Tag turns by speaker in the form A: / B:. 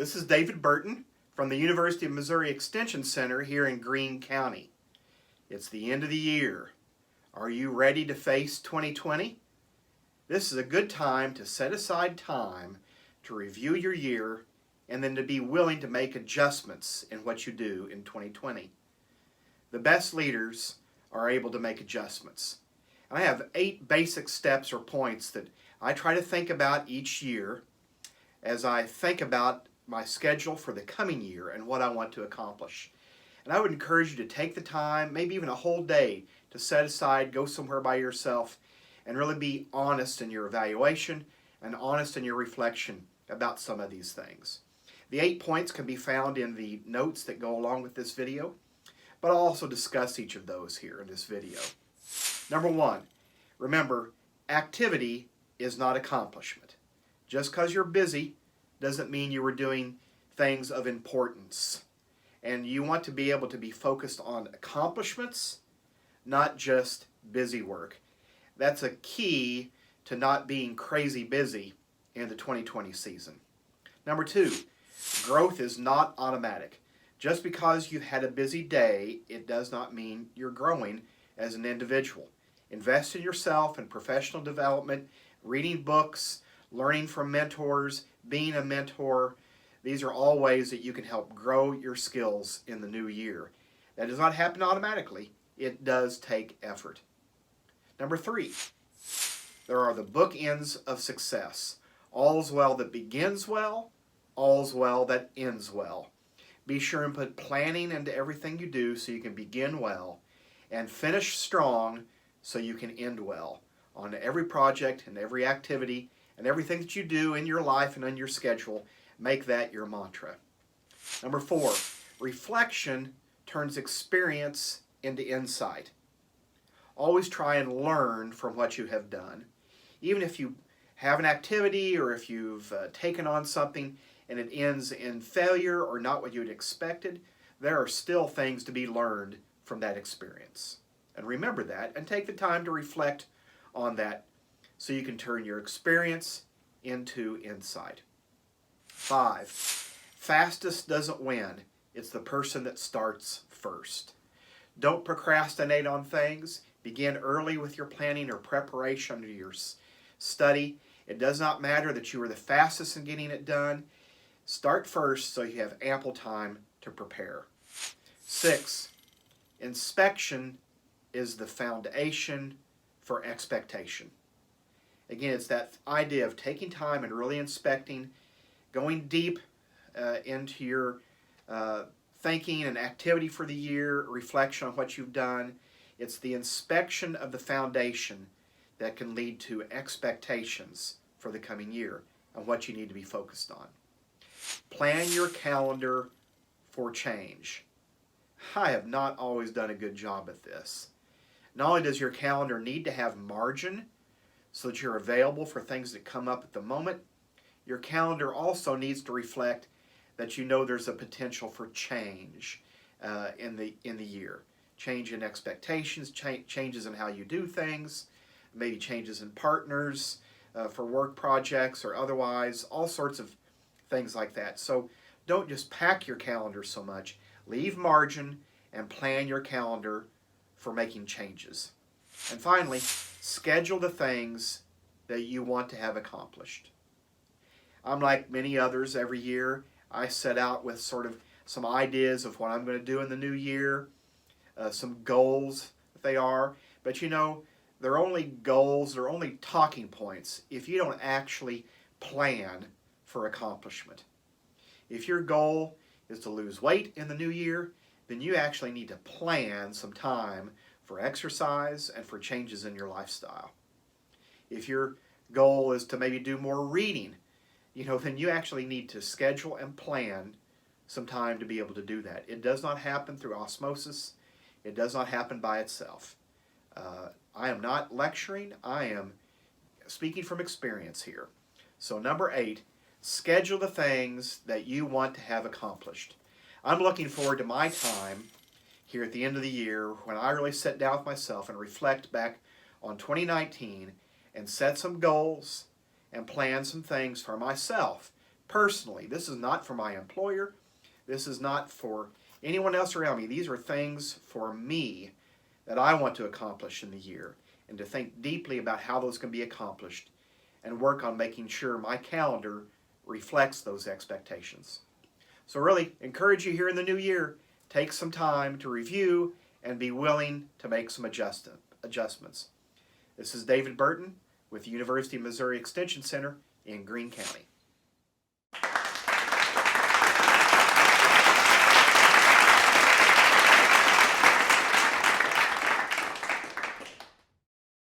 A: This is David Burton from the University of Missouri Extension Center here in Greene County. It's the end of the year. Are you ready to face 2020? This is a good time to set aside time to review your year and then to be willing to make adjustments in what you do in 2020. The best leaders are able to make adjustments. And I have 8 basic steps or points that I try to think about each year as I think about my schedule for the coming year and what I want to accomplish. And I would encourage you to take the time, maybe even a whole day, to set aside, go somewhere by yourself, and really be honest in your evaluation and honest in your reflection about some of these things. The 8 points can be found in the notes that go along with this video, but I'll also discuss each of those here in this video. Number 1, remember, activity is not accomplishment. Just because you're busy doesn't mean you were doing things of importance. And you want to be able to be focused on accomplishments, not just busy work. That's a key to not being crazy busy in the 2020 season. Number 2, growth is not automatic. Just because you've had a busy day, it does not mean you're growing as an individual. Invest in yourself and professional development, reading books, learning from mentors, being a mentor. These are all ways that you can help grow your skills in the new year. That does not happen automatically. It does take effort. Number 3, there are the bookends of success. All's well that begins well, all's well that ends well. Be sure and put planning into everything you do so you can begin well and finish strong so you can end well on every project and every activity and everything that you do in your life and on your schedule. Make that your mantra. Number 4, reflection turns experience into insight. Always try and learn from what you have done. Even if you have an activity or if you've taken on something and it ends in failure or not what you had expected, there are still things to be learned from that experience. And remember that and take the time to reflect on that so you can turn your experience into insight. 5, fastest doesn't win. It's the person that starts first. Don't procrastinate on things. Begin early with your planning or preparation of your study. It does not matter that you are the fastest in getting it done. Start first so you have ample time to prepare. 6, inspection is the foundation for expectation. Again, it's that idea of taking time and really inspecting, going deep into your thinking and activity for the year, reflection on what you've done. It's the inspection of the foundation that can lead to expectations for the coming year and what you need to be focused on. Plan your calendar for change. I have not always done a good job at this. Not only does your calendar need to have margin so that you're available for things that come up at the moment, your calendar also needs to reflect that you know there's a potential for change in the year. Change in expectations, changes in how you do things, maybe changes in partners for work projects or otherwise, all sorts of things like that. So don't just pack your calendar so much. Leave margin and plan your calendar for making changes. And finally, schedule the things that you want to have accomplished. I'm like many others every year. I set out with sort of some ideas of what I'm going to do in the new year, some goals that they are. But you know, they're only goals, they're only talking points if you don't actually plan for accomplishment. If your goal is to lose weight in the new year, then you actually need to plan some time for exercise and for changes in your lifestyle. If your goal is to maybe do more reading, then you actually need to schedule and plan some time to be able to do that. It does not happen through osmosis. It does not happen by itself. I am not lecturing. I am speaking from experience here. So number 8, schedule the things that you want to have accomplished. I'm looking forward to my time here at the end of the year when I really sit down with myself and reflect back on 2019 and set some goals and plan some things for myself personally. This is not for my employer. This is not for anyone else around me. These are things for me that I want to accomplish in the year, and to think deeply about how those can be accomplished and work on making sure my calendar reflects those expectations. So really encourage you here in the new year, take some time to review and be willing to make some adjustments. This is David Burton with the University of Missouri Extension Center in Greene County.